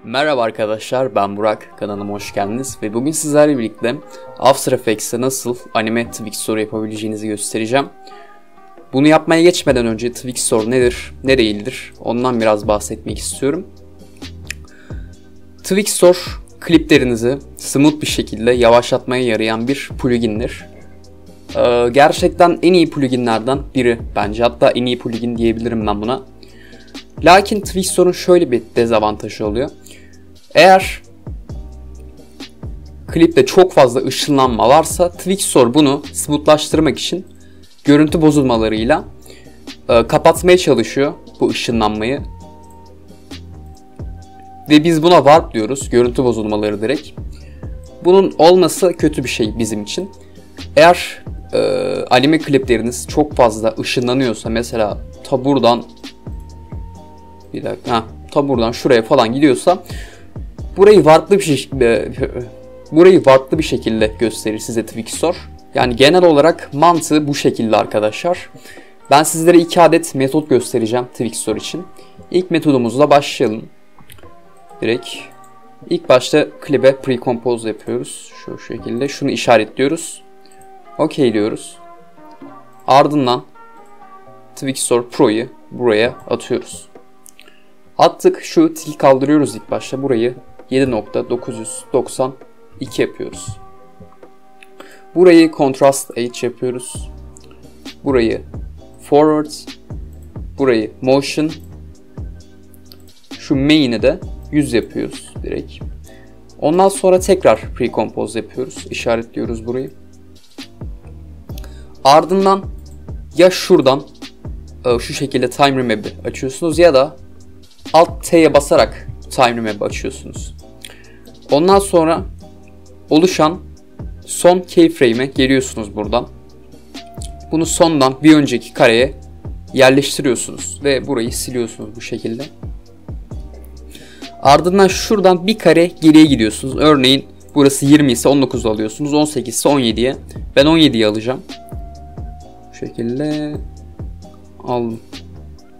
Merhaba arkadaşlar, ben Burak. Kanalıma hoş geldiniz ve bugün sizlerle birlikte After Effects'te nasıl anime Twixtor yapabileceğinizi göstereceğim. Bunu yapmaya geçmeden önce Twixtor nedir, ne değildir ondan biraz bahsetmek istiyorum. Twixtor kliplerinizi smooth bir şekilde yavaşlatmaya yarayan bir plugindir. Gerçekten en iyi pluginlerden biri bence, hatta en iyi plugin diyebilirim ben buna. Lakin Twixtor'un şöyle bir dezavantajı oluyor. Eğer klipte çok fazla ışınlanma varsa Twixtor bunu smoothlaştırmak için görüntü bozulmalarıyla kapatmaya çalışıyor bu ışınlanmayı. Ve biz buna warp diyoruz, görüntü bozulmaları direkt. Bunun olması kötü bir şey bizim için. Eğer anime klipleriniz çok fazla ışınlanıyorsa, mesela ta buradan şuraya falan gidiyorsa burayı warplı bir şekilde gösterir size Twixtor. Yani genel olarak mantığı bu şekilde arkadaşlar. Ben sizlere 2 adet metot göstereceğim Twixtor için. İlk metodumuzla başlayalım. Direkt ilk başta klibe pre-compose yapıyoruz. Şu şekilde şunu işaretliyoruz. OK diyoruz. Ardından Twixtor Pro'yu buraya atıyoruz. Attık, şu tiki kaldırıyoruz ilk başta, burayı 7.992 yapıyoruz. Burayı Contrast H yapıyoruz. Burayı Forward, burayı Motion, şu Main'i de 100 yapıyoruz direkt. Ondan sonra tekrar Pre-Compose yapıyoruz. İşaretliyoruz burayı. Ardından ya şuradan şu şekilde Time Remap'i açıyorsunuz ya da Alt T'ye basarak Time Remap'i açıyorsunuz. Ondan sonra oluşan son keyframe'e geliyorsunuz buradan. Bunu sondan bir önceki kareye yerleştiriyorsunuz ve burayı siliyorsunuz bu şekilde. Ardından şuradan bir kare geriye gidiyorsunuz. Örneğin burası 20 ise 19 alıyorsunuz. 18 ise 17'ye. Ben 17'yi alacağım. Bu şekilde aldım.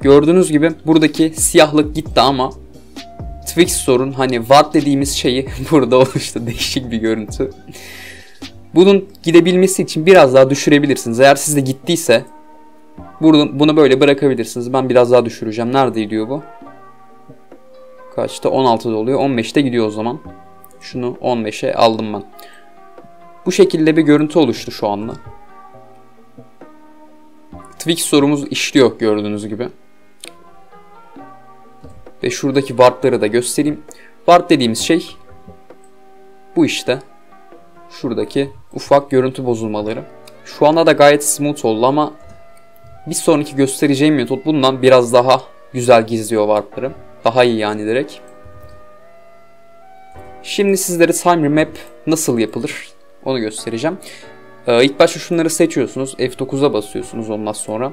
Gördüğünüz gibi buradaki siyahlık gitti ama Twixtor'un hani warp dediğimiz şeyi burada oluştu. Değişik bir görüntü. Bunun gidebilmesi için biraz daha düşürebilirsiniz. Eğer sizde gittiyse bunu böyle bırakabilirsiniz. Ben biraz daha düşüreceğim. Nerede gidiyor bu? Kaçta? 16'da oluyor. 15'te gidiyor o zaman. Şunu 15'e aldım ben. Bu şekilde bir görüntü oluştu şu anda. Twixtor'umuz işliyor gördüğünüz gibi. Ve şuradaki warp'ları da göstereyim. Warp dediğimiz şey bu işte. Şuradaki ufak görüntü bozulmaları. Şu anda da gayet smooth oldu ama bir sonraki göstereceğim metot bundan biraz daha güzel gizliyor warp'ları. Daha iyi yani direkt. Şimdi sizlere Time Remap nasıl yapılır onu göstereceğim. İlk başta şunları seçiyorsunuz. F9'a basıyorsunuz ondan sonra.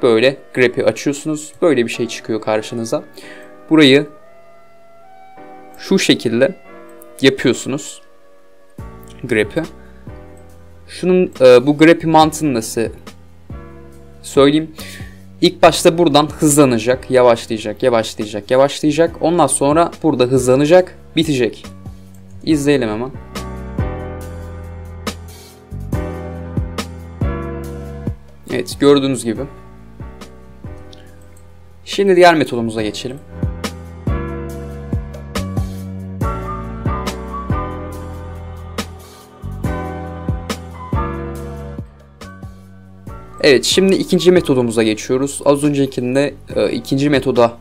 Böyle grep'i açıyorsunuz. Böyle bir şey çıkıyor karşınıza. Burayı şu şekilde yapıyorsunuz. Grep'i. Bu grep'i mantığını nasıl söyleyeyim. İlk başta buradan hızlanacak, yavaşlayacak. Ondan sonra burada hızlanacak, bitecek. İzleyelim hemen. Evet, gördüğünüz gibi. Şimdi diğer metodumuza geçelim. Evet, şimdi ikinci metodumuza geçiyoruz. Az öncekinde ikinci metoda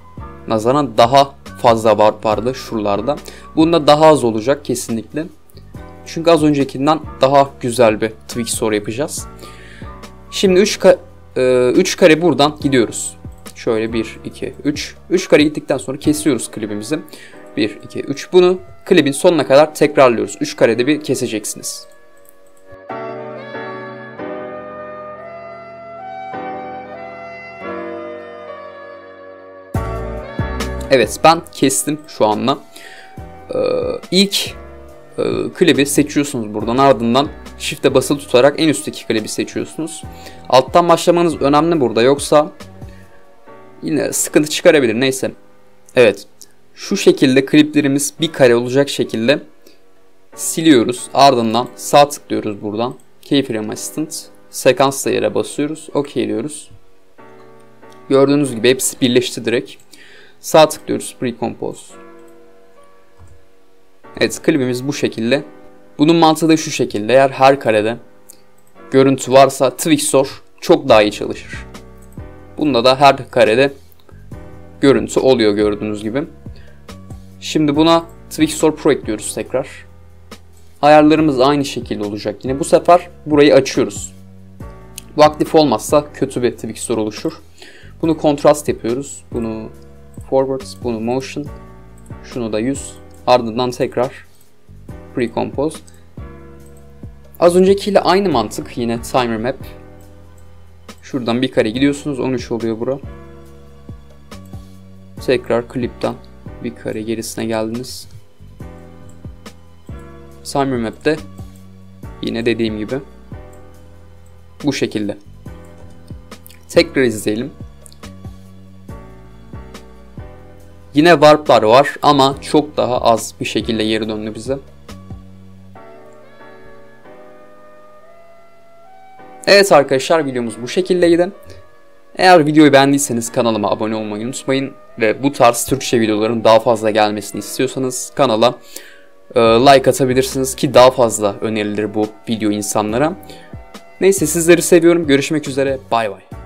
nazaran daha fazla warp vardı şuralarda. Bunda daha az olacak kesinlikle. Çünkü az öncekinden daha güzel bir Twixtor yapacağız. Şimdi 3 kare buradan gidiyoruz. Şöyle 1, 2, 3. 3 kare gittikten sonra kesiyoruz klibimizi. 1, 2, 3. Bunu klibin sonuna kadar tekrarlıyoruz. 3 karede bir keseceksiniz. Evet, ben kestim şu anda. İlk klibi seçiyorsunuz buradan. Ardından Shift'e basılı tutarak en üstteki klibi seçiyorsunuz. Alttan başlamanız önemli burada. Yoksa yine sıkıntı çıkarabilir. Neyse. Evet. Şu şekilde kliplerimiz bir kare olacak şekilde siliyoruz. Ardından sağ tıklıyoruz buradan. Keyframe Assistant. Sekans yere basıyoruz. OK diyoruz. Gördüğünüz gibi hepsi birleşti direkt. Sağ tıklıyoruz. Pre-Compose. Evet, klibimiz bu şekilde. Bunun mantığı da şu şekilde. Eğer her karede görüntü varsa Twixtor çok daha iyi çalışır. Bunda da her karede görüntü oluyor gördüğünüz gibi. Şimdi buna Twixtor Pro ekliyoruz tekrar. Ayarlarımız aynı şekilde olacak. Yine bu sefer burayı açıyoruz. Bu aktif olmazsa kötü bir Twixtor oluşur. Bunu kontrast yapıyoruz. Bunu forward, bunu motion. Şunu da 100. Ardından tekrar pre-compose. Az öncekiyle aynı mantık. Yine timer map. Şuradan bir kare gidiyorsunuz. 13 oluyor bura. Tekrar klipten bir kare gerisine geldiniz. Timer map'te yine dediğim gibi bu şekilde. Tekrar izleyelim. Yine warp'lar var ama çok daha az bir şekilde geri döndü bize. Evet arkadaşlar, videomuz bu şekildeydi. Eğer videoyu beğendiyseniz kanalıma abone olmayı unutmayın. Ve bu tarz Türkçe videoların daha fazla gelmesini istiyorsanız kanala like atabilirsiniz ki daha fazla önerilir bu video insanlara. Neyse, sizleri seviyorum. Görüşmek üzere. Bay bay.